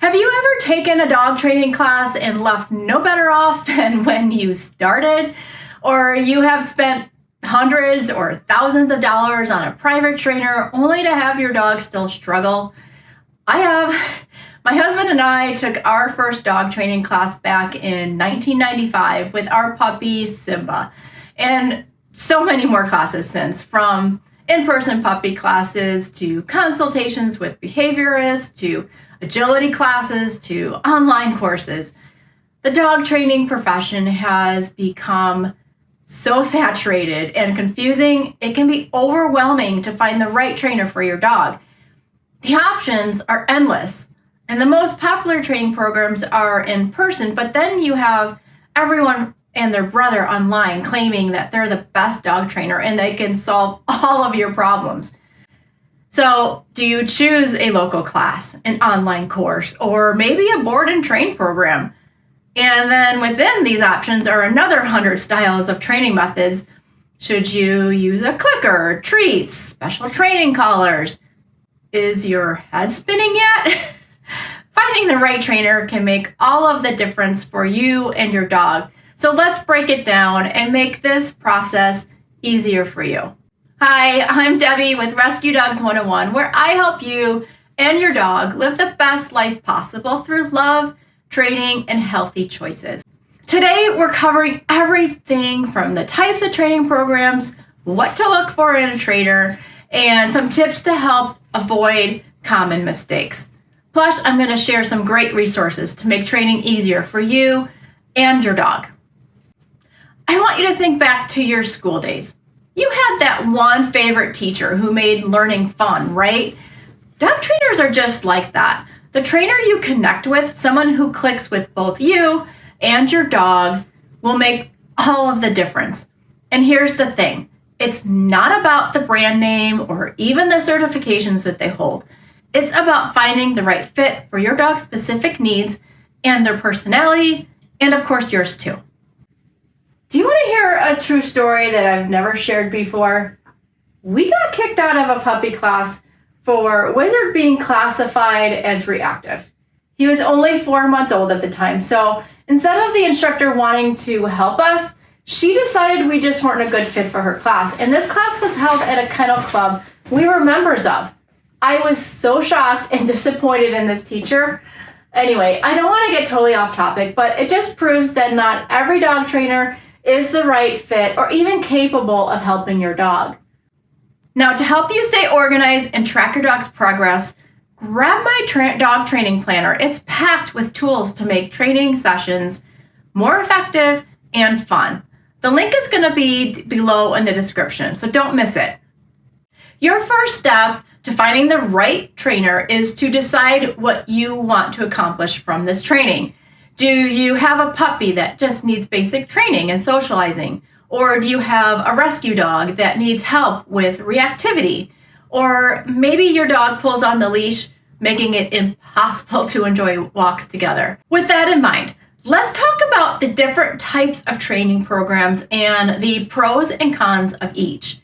Have you ever taken a dog training class and left no better off than when you started? Or you have spent hundreds or thousands of dollars on a private trainer only to have your dog still struggle? I have. My husband and I took our first dog training class back in 1995 with our puppy Simba, and so many more classes since, from in-person puppy classes to consultations with behaviorists to agility classes to online courses. The dog training profession has become so saturated and confusing, it can be overwhelming to find the right trainer for your dog. The options are endless, and the most popular training programs are in person, but then you have everyone and their brother online claiming that they're the best dog trainer and they can solve all of your problems. So, do you choose a local class, an online course, or maybe a board and train program? And then within these options are another 100 styles of training methods. Should you use a clicker, treats, special training collars? Is your head spinning yet? Finding the right trainer can make all of the difference for you and your dog. So let's break it down and make this process easier for you. Hi, I'm Debbie with Rescue Dogs 101, where I help you and your dog live the best life possible through love, training, and healthy choices. Today, we're covering everything from the types of training programs, what to look for in a trainer, and some tips to help avoid common mistakes. Plus, I'm going to share some great resources to make training easier for you and your dog. I want you to think back to your school days. You had that one favorite teacher who made learning fun, right? Dog trainers are just like that. The trainer you connect with, someone who clicks with both you and your dog, will make all of the difference. And here's the thing. It's not about the brand name or even the certifications that they hold. It's about finding the right fit for your dog's specific needs and their personality, and of course yours too. Do you want to hear a true story that I've never shared before? We got kicked out of a puppy class for Wizard being classified as reactive. He was only 4 months old at the time, so instead of the instructor wanting to help us, she decided we just weren't a good fit for her class. And this class was held at a kennel club we were members of. I was so shocked and disappointed in this teacher. Anyway, I don't want to get totally off topic, but it just proves that not every dog trainer is the right fit or even capable of helping your dog. Now, to help you stay organized and track your dog's progress, grab my dog training planner. It's packed with tools to make training sessions more effective and fun. The link is going to be below in the description, so don't miss it. Your first step to finding the right trainer is to decide what you want to accomplish from this training. Do you have a puppy that just needs basic training and socializing? Or do you have a rescue dog that needs help with reactivity? Or maybe your dog pulls on the leash, making it impossible to enjoy walks together. With that in mind, let's talk about the different types of training programs and the pros and cons of each.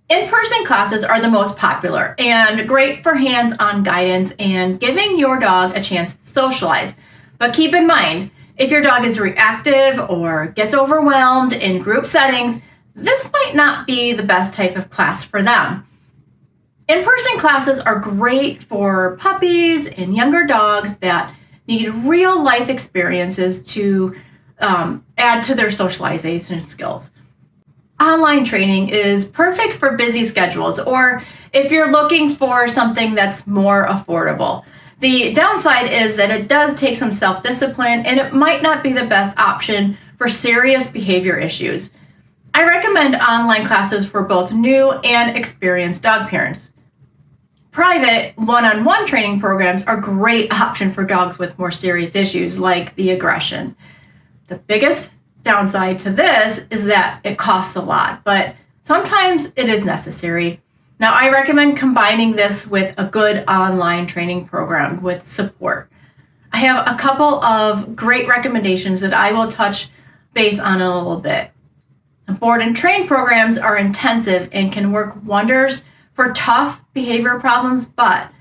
In-person classes are the most popular and great for hands-on guidance and giving your dog a chance to socialize. But keep in mind, if your dog is reactive or gets overwhelmed in group settings, this might not be the best type of class for them. In-person classes are great for puppies and younger dogs that need real life experiences to add to their socialization skills. Online training is perfect for busy schedules or if you're looking for something that's more affordable. The downside is that it does take some self-discipline and it might not be the best option for serious behavior issues. I recommend online classes for both new and experienced dog parents. Private one-on-one training programs are a great option for dogs with more serious issues like the aggression. The biggest downside to this is that it costs a lot, but sometimes it is necessary. Now, I recommend combining this with a good online training program with support. I have a couple of great recommendations that I will touch base on in a little bit. Board and train programs are intensive and can work wonders for tough behavior problems, but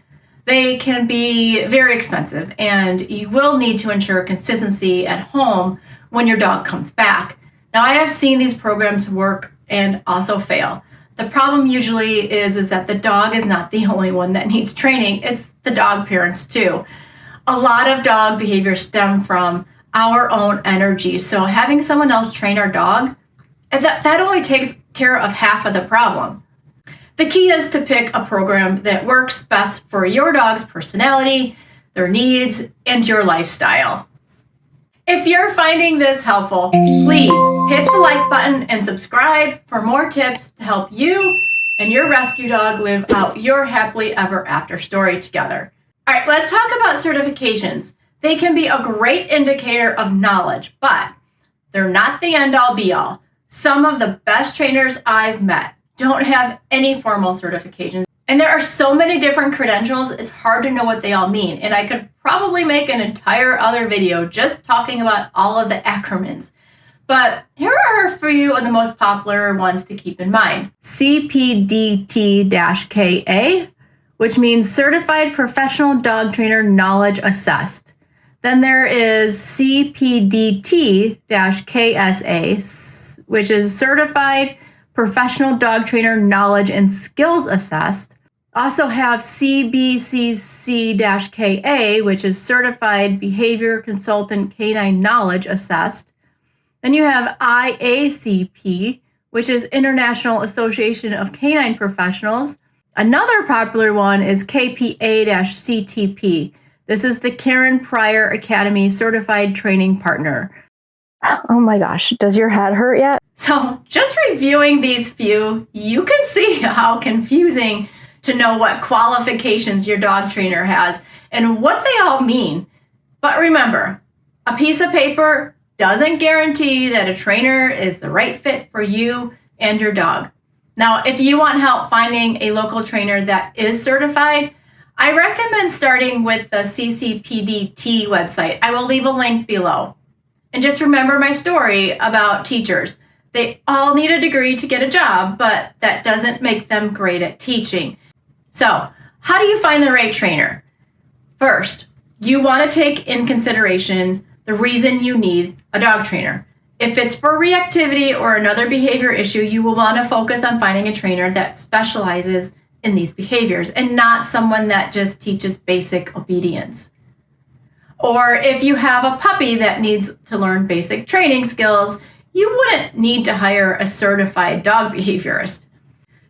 They can be very expensive, and you will need to ensure consistency at home when your dog comes back. Now, I have seen these programs work and also fail. The problem usually is that the dog is not the only one that needs training. It's the dog parents too. A lot of dog behaviors stem from our own energy. So having someone else train our dog, that only takes care of half of the problem. The key is to pick a program that works best for your dog's personality, their needs, and your lifestyle. If you're finding this helpful, please hit the like button and subscribe for more tips to help you and your rescue dog live out your happily ever after story together. All right, let's talk about certifications. They can be a great indicator of knowledge, but they're not the end-all be-all. Some of the best trainers I've met don't have any formal certifications. And there are so many different credentials, it's hard to know what they all mean. And I could probably make an entire other video just talking about all of the acronyms. But here are a few of the most popular ones to keep in mind. CPDT-KA, which means Certified Professional Dog Trainer Knowledge Assessed. Then there is CPDT-KSA, which is Certified Professional Dog Trainer Knowledge and Skills Assessed. Also have CBCC-KA, which is Certified Behavior Consultant Canine Knowledge Assessed. Then you have IACP, which is International Association of Canine Professionals. Another popular one is KPA-CTP. This is the Karen Pryor Academy Certified Training Partner. Oh my gosh, does your head hurt yet? So just reviewing these few, you can see how confusing to know what qualifications your dog trainer has and what they all mean. But remember, a piece of paper doesn't guarantee that a trainer is the right fit for you and your dog. Now, if you want help finding a local trainer that is certified, I recommend starting with the CCPDT website. I will leave a link below. And just remember my story about teachers. They all need a degree to get a job, but that doesn't make them great at teaching. So, how do you find the right trainer? First, you want to take in consideration the reason you need a dog trainer. If it's for reactivity or another behavior issue, you will want to focus on finding a trainer that specializes in these behaviors and not someone that just teaches basic obedience. Or if you have a puppy that needs to learn basic training skills, you wouldn't need to hire a certified dog behaviorist.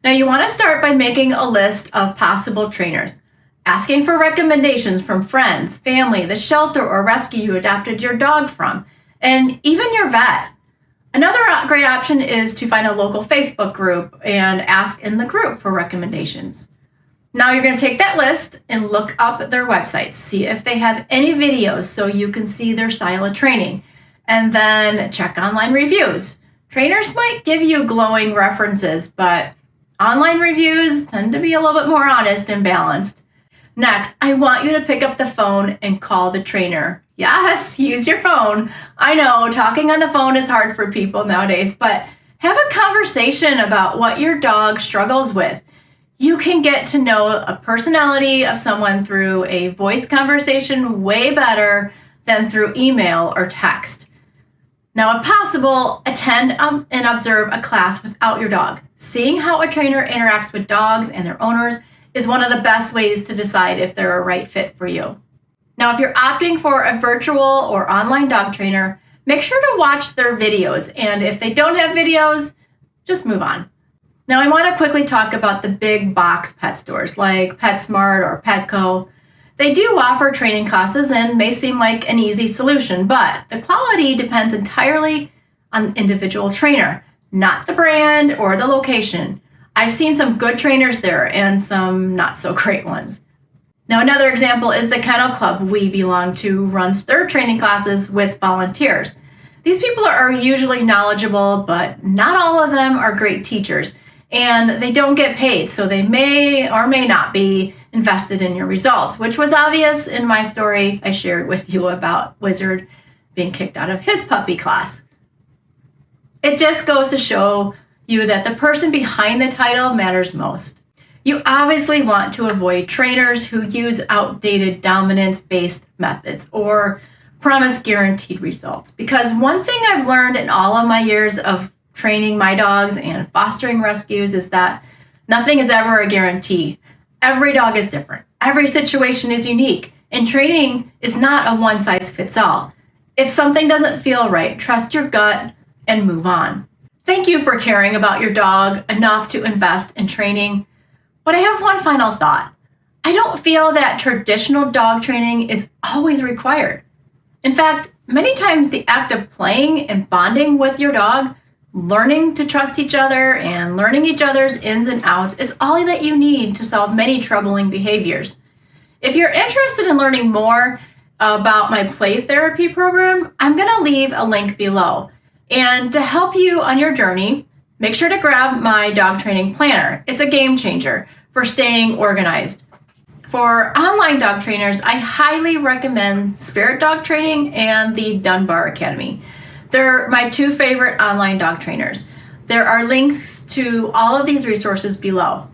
Now, you want to start by making a list of possible trainers, asking for recommendations from friends, family, the shelter or rescue you adopted your dog from, and even your vet. Another great option is to find a local Facebook group and ask in the group for recommendations. Now you're going to take that list and look up their websites, see if they have any videos so you can see their style of training, and then check online reviews. Trainers might give you glowing references, but online reviews tend to be a little bit more honest and balanced. Next, I want you to pick up the phone and call the trainer. Yes, use your phone. I know talking on the phone is hard for people nowadays, but have a conversation about what your dog struggles with. You can get to know a personality of someone through a voice conversation way better than through email or text. Now, if possible, attend and observe a class without your dog. Seeing how a trainer interacts with dogs and their owners is one of the best ways to decide if they're a right fit for you. Now, if you're opting for a virtual or online dog trainer, make sure to watch their videos. And if they don't have videos, just move on. Now, I want to quickly talk about the big box pet stores like PetSmart or Petco. They do offer training classes and may seem like an easy solution, but the quality depends entirely on the individual trainer, not the brand or the location. I've seen some good trainers there and some not so great ones. Now, another example is the Kennel Club we belong to runs their training classes with volunteers. These people are usually knowledgeable, but not all of them are great teachers, and they don't get paid, so they may or may not be invested in your results, which was obvious in my story I shared with you about Wizard being kicked out of his puppy class. It just goes to show you that the person behind the title matters most. You obviously want to avoid trainers who use outdated dominance-based methods or promise guaranteed results. Because one thing I've learned in all of my years of training my dogs and fostering rescues is that nothing is ever a guarantee. Every dog is different. Every situation is unique. And training is not a one-size-fits-all. If something doesn't feel right, trust your gut and move on. Thank you for caring about your dog enough to invest in training. But I have one final thought. I don't feel that traditional dog training is always required. In fact, many times the act of playing and bonding with your dog, learning to trust each other and learning each other's ins and outs is all that you need to solve many troubling behaviors. If you're interested in learning more about my play therapy program, I'm going to leave a link below. And to help you on your journey, make sure to grab my dog training planner. It's a game changer for staying organized. For online dog trainers, I highly recommend Spirit Dog Training and the Dunbar Academy. They're my two favorite online dog trainers. There are links to all of these resources below.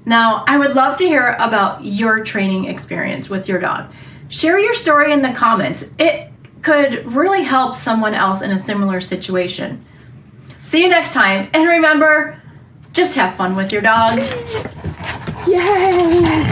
Now, I would love to hear about your training experience with your dog. Share your story in the comments. It could really help someone else in a similar situation. See you next time, and remember, just have fun with your dog. Yay!